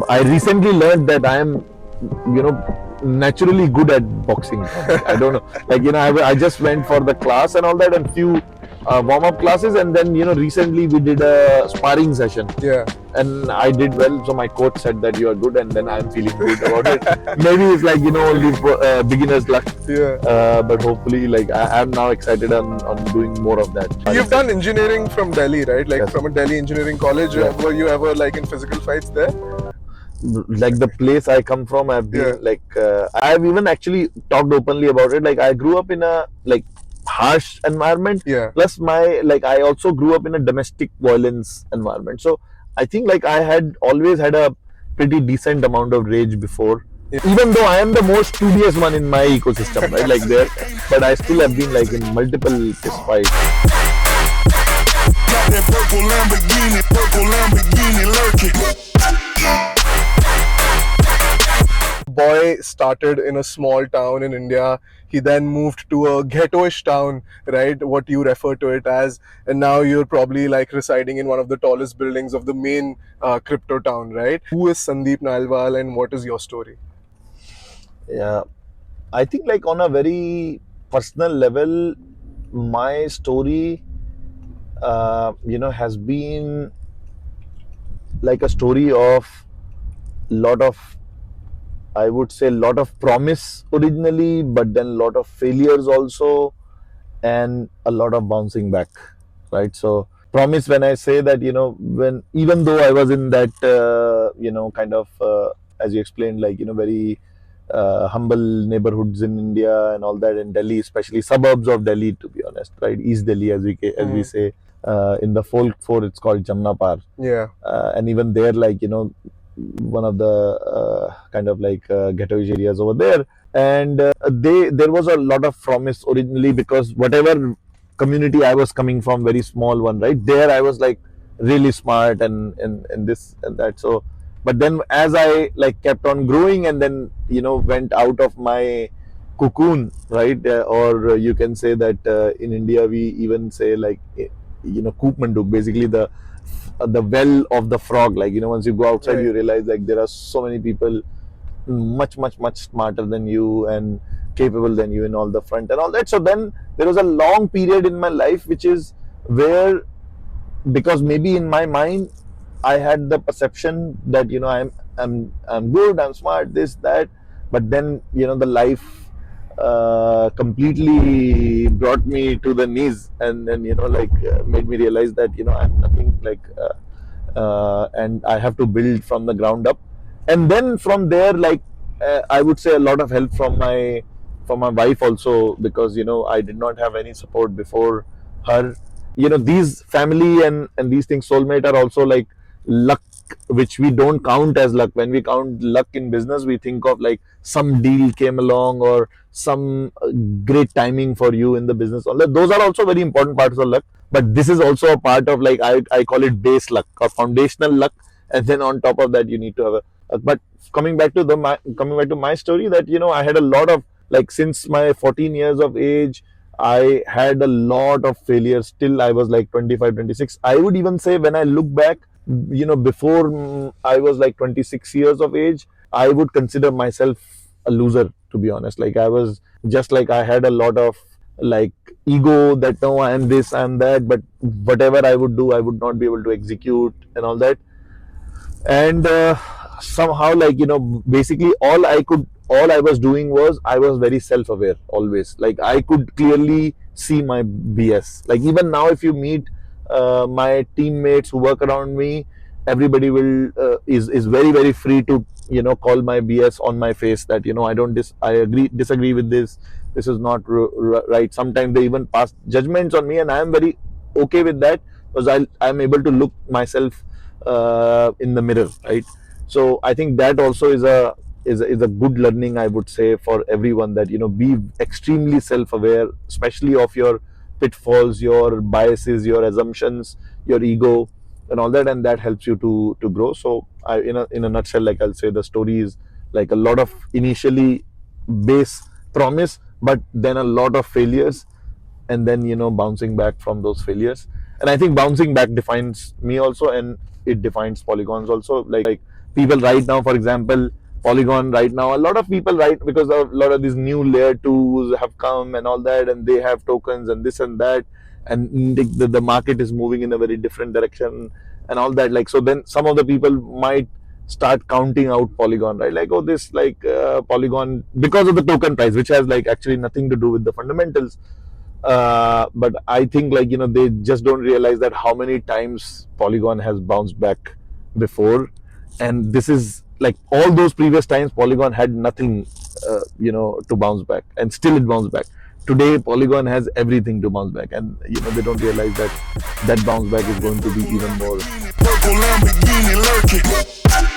I recently learned that I am, naturally good at boxing. I don't know, like I just went for the class and all that, and few warm-up classes, and then recently we did a sparring session. Yeah. And I did well, so my coach said that you are good, and then I'm feeling good about it. Maybe it's like only beginner's luck. Yeah. But hopefully, like I'm now excited on doing more of that. You've done engineering from Delhi, right? Like Yes. from a Delhi engineering college. Yeah. Were you ever like in physical fights there? Like the place I come from, I've been I've even actually talked openly about it. Like I grew up in a harsh environment. Yeah. Plus I also grew up in a domestic violence environment. So I think I had always had a pretty decent amount of rage before. Yeah. Even though I am the most studious one in my ecosystem, right? Like there, but I still have been in multiple fist fights. Got that purple Lamborghini lurking. Boy started in a small town in India. He then moved to a ghetto-ish town, right? What you refer to it as, and now you're probably residing in one of the tallest buildings of the main crypto town, right? Who is Sandeep Nailwal, and what is your story? Yeah, I think on a very personal level, my story, has been like a story of lot of, I would say, lot of promise originally, but then lot of failures also, and a lot of bouncing back, right? So promise, when I say that, when even though I was in that, kind of, as you explained, very humble neighborhoods in India and all that, in Delhi, especially suburbs of Delhi, to be honest, right? East Delhi, as we say, in the folk fort, it's called Jamna Par. Yeah. And even there, one of the ghettoish areas over there, and there was a lot of promise originally, because whatever community I was coming from, very small one, right? There I was really smart and this and that. So, but then as I kept on growing, and then went out of my cocoon, right? Or you can say that in India we even say Koop Manduk, basically the well of the frog. Once you go outside, Right. you realize there are so many people much smarter than you and capable than you in all the front and all that. So then there was a long period in my life which is where, because maybe in my mind I had the perception that I'm good, I'm smart, this that, but then the life completely brought me to the knees, and then made me realize that I'm nothing, and I have to build from the ground up. And then from there, I would say a lot of help from my wife also, because I did not have any support before her. These family and these things, soulmate, are also like luck, which we don't count as luck. When we count luck in business, we think of some deal came along, or some great timing for you in the business. Those are also very important parts of luck, but this is also a part of I call it base luck or foundational luck, and then on top of that you need to have but coming back to my story, that I had a lot of, since my 14 years of age, I had a lot of failures till I was 25, 26. I would even say, when I look back, before I was 26 years of age, I would consider myself a loser, to be honest. I was just I had a lot of ego, that no, I am this, I am that, but whatever I would do, I would not be able to execute and all that. And somehow, basically all I was doing was, I was very self-aware always. I could clearly see my BS. Even now, if you meet my teammates who work around me, everybody will is very, very free to call my BS on my face, that I disagree with this is not right. Sometimes they even pass judgments on me, and I am very okay with that, because I'm able to look myself in the mirror, right? So I think that also is a good learning, I would say, for everyone, that be extremely self-aware, especially of your pitfalls, your biases, your assumptions, your ego, and all that, and that helps you to grow. So in a nutshell, I'll say, the story is a lot of initially base promise, but then a lot of failures, and then bouncing back from those failures. And I think bouncing back defines me also, and it defines Polygons also. people right now, for example, Polygon right now, a lot of people, right, because of a lot of these new layer 2s have come and all that, and they have tokens and this and that, and the market is moving in a very different direction and all that. Like, so then some of the people might start counting out Polygon, right? Like, oh, this like Polygon, because of the token price, which has like actually nothing to do with the fundamentals. But I think, like, they just don't realize that how many times Polygon has bounced back before, and this is like all those previous times Polygon had nothing, to bounce back, and still it bounced back. Today Polygon has everything to bounce back, and they don't realize that that bounce back is going to be even more. Purple Lamborghini lurking.